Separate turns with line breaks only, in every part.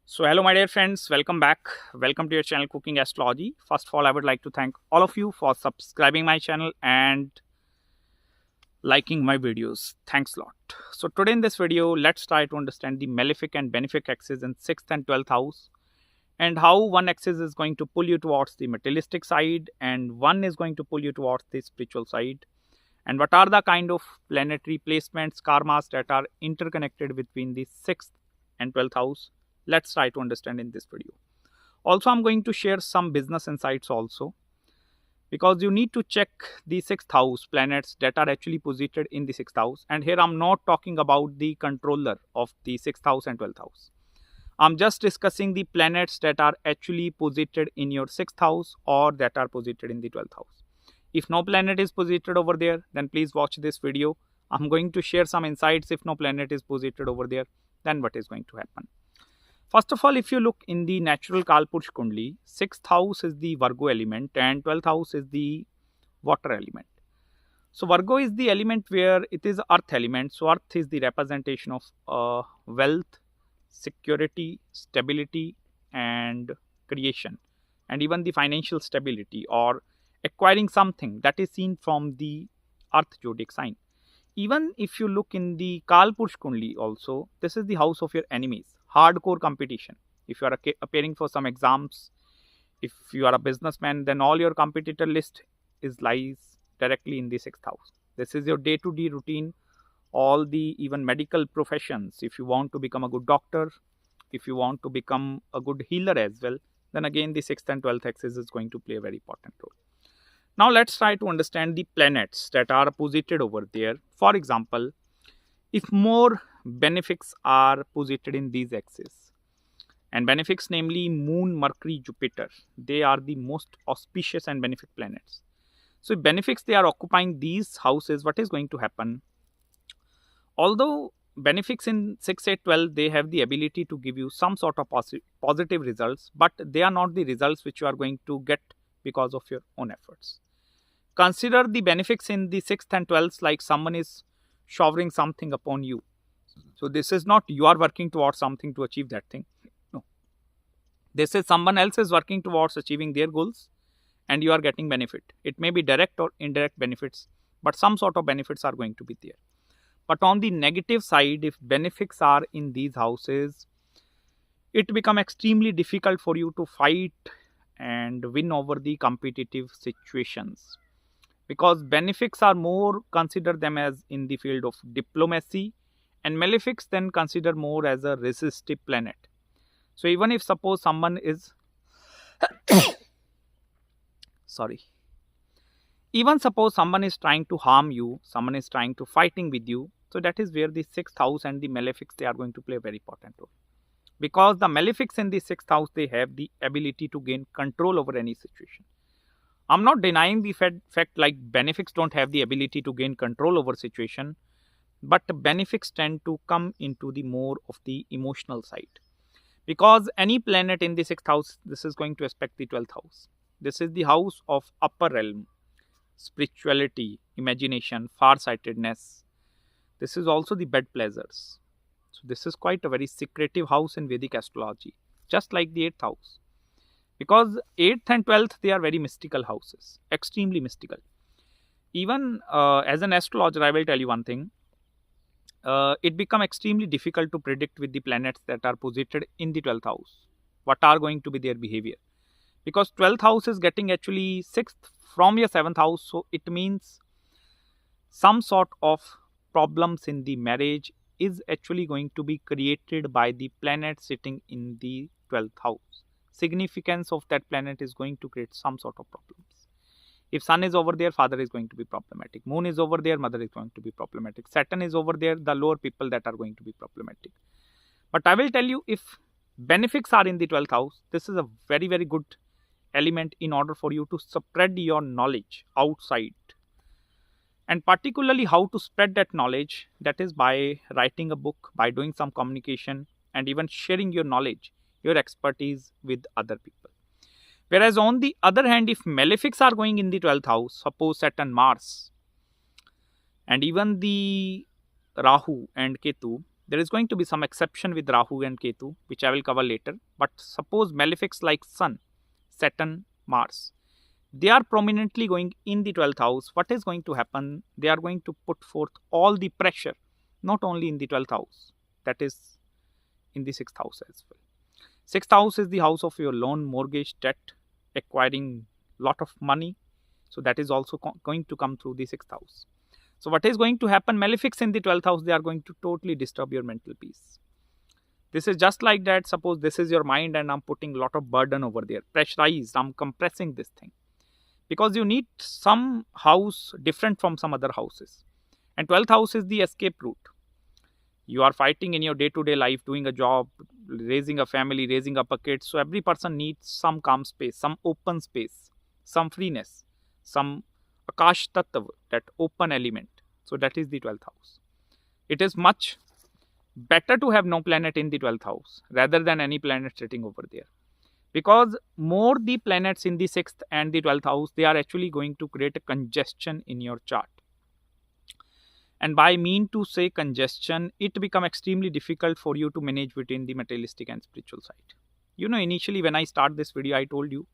So hello my dear friends, welcome back. Welcome to your channel Cooking Astrology. First of all, I would like to thank all of you for subscribing my channel and liking my videos. Thanks a lot. So today in this video, let's try to understand the Malefic and Benefic axis in 6th and 12th house and how one axis is going to pull you towards the materialistic side and one is going to pull you towards the spiritual side. And what are the kind of planetary placements, karmas that are interconnected between the 6th and 12th house. Let's try to understand in this video. Also, I'm going to share some business insights also, because you need to check the 6th house planets that are actually posited in the 6th house. And here I'm not talking about the controller of the 6th house and 12th house. I'm just discussing the planets that are actually posited in your 6th house or that are posited in the 12th house. If no planet is posited over there, then please watch this video. I'm going to share some insights. If no planet is posited over there, then what is going to happen? First of all, if you look in the natural Kalpursh Kundli, 6th house is the Virgo element and 12th house is the water element. So Virgo is the element where it is earth element. So earth is the representation of wealth, security, stability and creation, and even the financial stability or acquiring something that is seen from the earth zodiac sign. Even if you look in the Kalpursh Kundli also, this is the house of your enemies, hardcore competition. If you are appearing for some exams, if you are a businessman, then all your competitor list lies directly in the 6th house. This is your day-to-day routine, all the even medical professions. If you want to become a good doctor, if you want to become a good healer as well, then again the 6th and 12th axis is going to play a very important role. Now let's try to understand the planets that are posited over there. For example, if more benefics are posited in these axes, and benefics namely Moon, Mercury, Jupiter, they are the most auspicious and benefic planets. So if benefics they are occupying these houses, what is going to happen? Although benefics in 6, 8, 12, they have the ability to give you some sort of positive results, but they are not the results which you are going to get because of your own efforts. Consider the benefics in the 6th and 12th like someone is showering something upon you. So this is not you are working towards something to achieve that thing. No. This is someone else is working towards achieving their goals and you are getting benefit. It may be direct or indirect benefits, but some sort of benefits are going to be there. But on the negative side, if benefics are in these houses, it becomes extremely difficult for you to fight and win over the competitive situations, because benefics are more consider them as in the field of diplomacy and malefics then consider more as a resistive planet. So even if suppose someone is even suppose someone is trying to harm you, someone is trying to fighting with you, so that is where the 6th house and the malefics they are going to play a very important role, because the malefics in the 6th house they have the ability to gain control over any situation. I'm not denying the fact like benefics don't have the ability to gain control over situation, but benefics tend to come into the more of the emotional side, because any planet in the 6th house, this is going to aspect the 12th house. This is the house of upper realm, spirituality, imagination, farsightedness. This is also the bed pleasures. So this is quite a very secretive house in Vedic astrology, just like the 8th house. Because 8th and 12th, they are very mystical houses, extremely mystical. Even as an astrologer, I will tell you one thing. It becomes extremely difficult to predict with the planets that are posited in the 12th house, what are going to be their behavior. Because 12th house is getting actually 6th from your 7th house. So it means some sort of problems in the marriage is actually going to be created by the planet sitting in the 12th house. Significance of that planet is going to create some sort of problems. If sun is over there, father is going to be problematic. Moon is over there, mother is going to be problematic. Saturn is over there, the lower people that are going to be problematic. But I will tell you, if benefics are in the 12th house, this is a very, very good element in order for you to spread your knowledge outside. And particularly how to spread that knowledge, that is by writing a book, by doing some communication and even sharing your knowledge, your expertise with other people. Whereas on the other hand, if malefics are going in the 12th house, suppose Saturn, Mars, and even the Rahu and Ketu, There is going to be some exception with Rahu and Ketu, which I will cover later. But suppose malefics like Sun, Saturn, Mars, they are prominently going in the 12th house. What is going to happen? They are going to put forth all the pressure, not only in the 12th house, that is in the 6th house as well. 6th house is the house of your loan, mortgage, debt, acquiring lot of money. So that is also going to come through the 6th house. So what is going to happen? Malefics in the 12th house, they are going to totally disturb your mental peace. This is just like that. Suppose this is your mind and I'm putting a lot of burden over there. Pressurized, I'm compressing this thing. Because you need some house different from some other houses. And 12th house is the escape route. You are fighting in your day-to-day life, doing a job, raising a family, raising up a kid. So every person needs some calm space, some open space, some freeness, some Akash Tattva, that open element. So that is the 12th house. It is much better to have no planet in the 12th house rather than any planet sitting over there. Because more the planets in the 6th and the 12th house, they are actually going to create a congestion in your chart. And by mean to say congestion, it becomes extremely difficult for you to manage between the materialistic and spiritual side. You know, initially when I start this video, I told you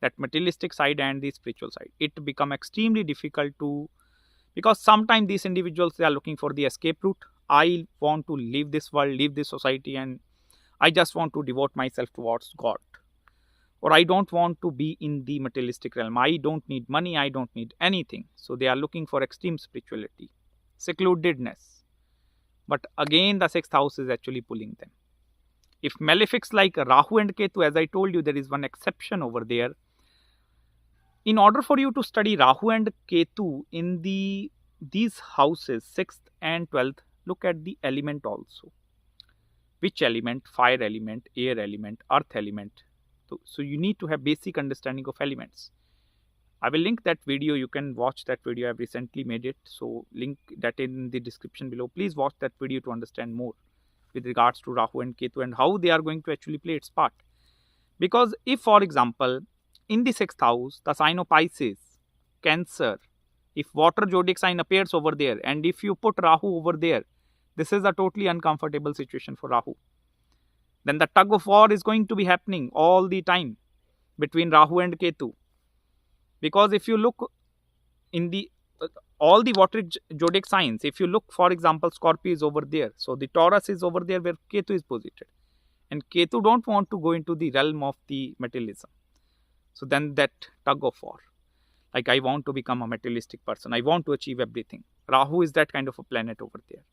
that materialistic side and the spiritual side, it become extremely difficult to, because sometimes these individuals, they are looking for the escape route. I want to leave this world, leave this society, and I just want to devote myself towards God. Or I don't want to be in the materialistic realm. I don't need money, I don't need anything. So they are looking for extreme spirituality, secludedness. But again, the 6th house is actually pulling them. If malefics like Rahu and Ketu, as I told you, there is one exception over there. In order for you to study Rahu and Ketu in these houses, 6th and 12th, look at the element also. Which element? Fire element, air element, earth element. So you need to have basic understanding of elements. I will link that video. You can watch that video. I have recently made it. So link that in the description below. Please watch that video to understand more with regards to Rahu and Ketu and how they are going to actually play its part. Because if, for example, in the 6th house, the sign of Pisces, Cancer, if water zodiac sign appears over there, and if you put Rahu over there, this is a totally uncomfortable situation for Rahu. Then the tug of war is going to be happening all the time between Rahu and Ketu. Because if you look in the all the water zodiac signs, if you look, for example, Scorpio is over there. So the Taurus is over there where Ketu is posited. And Ketu don't want to go into the realm of the materialism. So then that tug of war, like I want to become a materialistic person, I want to achieve everything. Rahu is that kind of a planet over there.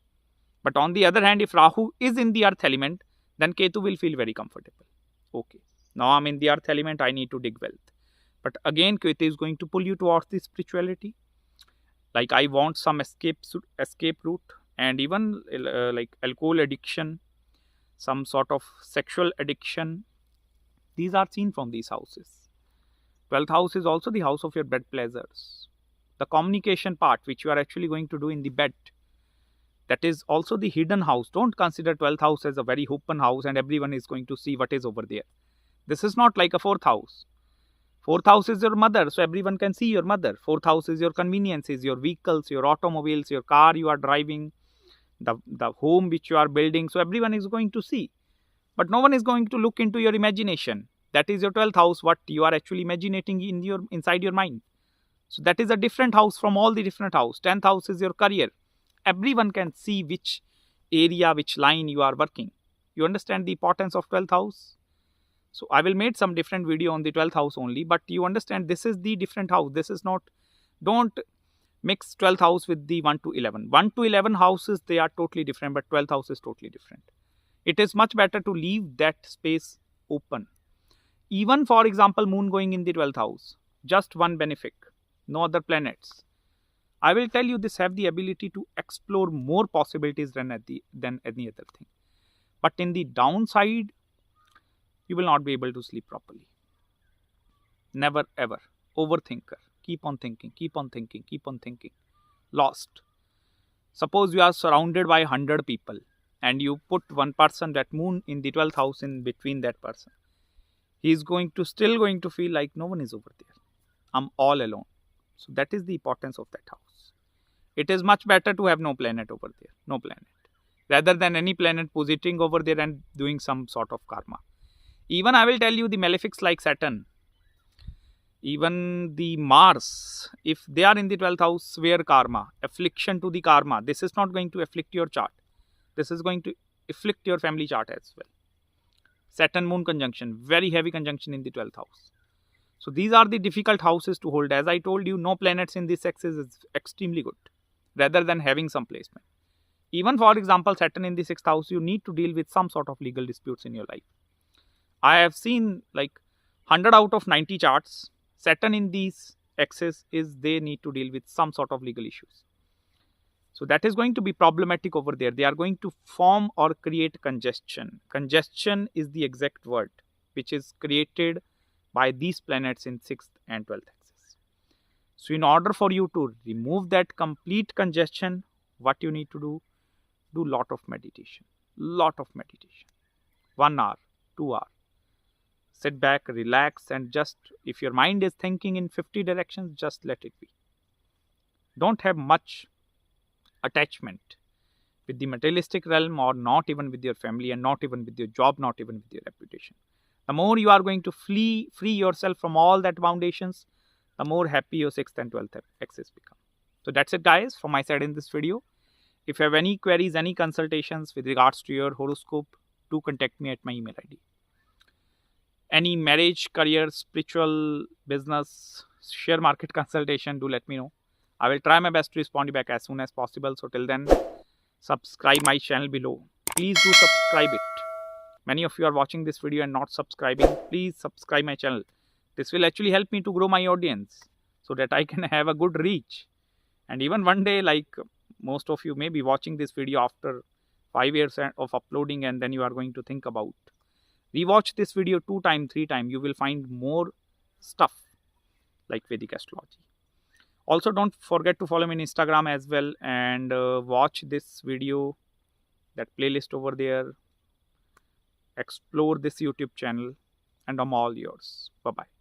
But on the other hand, if Rahu is in the earth element, then Ketu will feel very comfortable. Okay, now I'm in the earth element, I need to dig wealth. But again, Ketu is going to pull you towards the spirituality. Like I want some escape route, and even like alcohol addiction, some sort of sexual addiction. These are seen from these houses. 12th house is also the house of your bed pleasures. The communication part, which you are actually going to do in the bed, that is also the hidden house. Don't consider 12th house as a very open house and everyone is going to see what is over there. This is not like a 4th house. 4th house is your mother, so everyone can see your mother. 4th house is your conveniences, your vehicles, your automobiles, your car you are driving, the home which you are building. So everyone is going to see. But no one is going to look into your imagination. That is your 12th house, what you are actually imagining inside your mind. So that is a different house from all the different houses. 10th house is your career. Everyone can see which area, which line you are working. You understand the importance of 12th house? So I will make some different video on the 12th house only, but you understand this is the different house. This is not, don't mix 12th house with the 1 to 11. 1 to 11 houses, they are totally different, but 12th house is totally different. It is much better to leave that space open. Even for example, moon going in the 12th house, just one benefic, no other planets. I will tell you this have the ability to explore more possibilities than any other thing. But in the downside, you will not be able to sleep properly. Never ever. Overthinker. Keep on thinking, keep on thinking, keep on thinking. Lost. Suppose you are surrounded by 100 people and you put one person, that moon in the 12th house, in between that person. He is still going to feel like no one is over there. I'm all alone. So that is the importance of that house. It is much better to have no planet over there. No planet. rather than any planet positing over there and doing some sort of karma. Even I will tell you, the malefics like Saturn, even the Mars, if they are in the 12th house where karma, affliction to the karma, this is not going to afflict your chart. This is going to afflict your family chart as well. Saturn Moon conjunction, very heavy conjunction in the 12th house. So these are the difficult houses to hold. As I told you, no planets in this axis is extremely good, rather than having some placement. Even for example, Saturn in the 6th house, you need to deal with some sort of legal disputes in your life. I have seen like 100 out of 90 charts, Saturn in these axis is they need to deal with some sort of legal issues. So that is going to be problematic over there. They are going to form or create congestion. Congestion is the exact word which is created by these planets in 6th and 12th axis. So in order for you to remove that complete congestion, what you need to do lot of meditation. 1 hour, 2 hours. Sit back, relax, and just, if your mind is thinking in 50 directions, just let it be. Don't have much attachment with the materialistic realm, or not even with your family, and not even with your job, not even with your reputation. The more you are going to free yourself from all that foundations, the more happy your 6th and 12th axis become. So that's it, guys, from my side in this video. If you have any queries, any consultations with regards to your horoscope, do contact me at my email ID. Any marriage, career, spiritual, business, share market consultation, do let me know. I will try my best to respond you back as soon as possible. So till then, subscribe my channel below. Please do subscribe it. Many of you are watching this video and not subscribing. Please subscribe my channel. This will actually help me to grow my audience so that I can have a good reach. And even one day, like most of you may be watching this video after 5 years of uploading, and then you are going to think about rewatch this video 2 times, 3 times. You will find more stuff like Vedic astrology. Also, don't forget to follow me on Instagram as well, and watch this video, that playlist over there. Explore this YouTube channel, and I'm all yours. Bye-bye.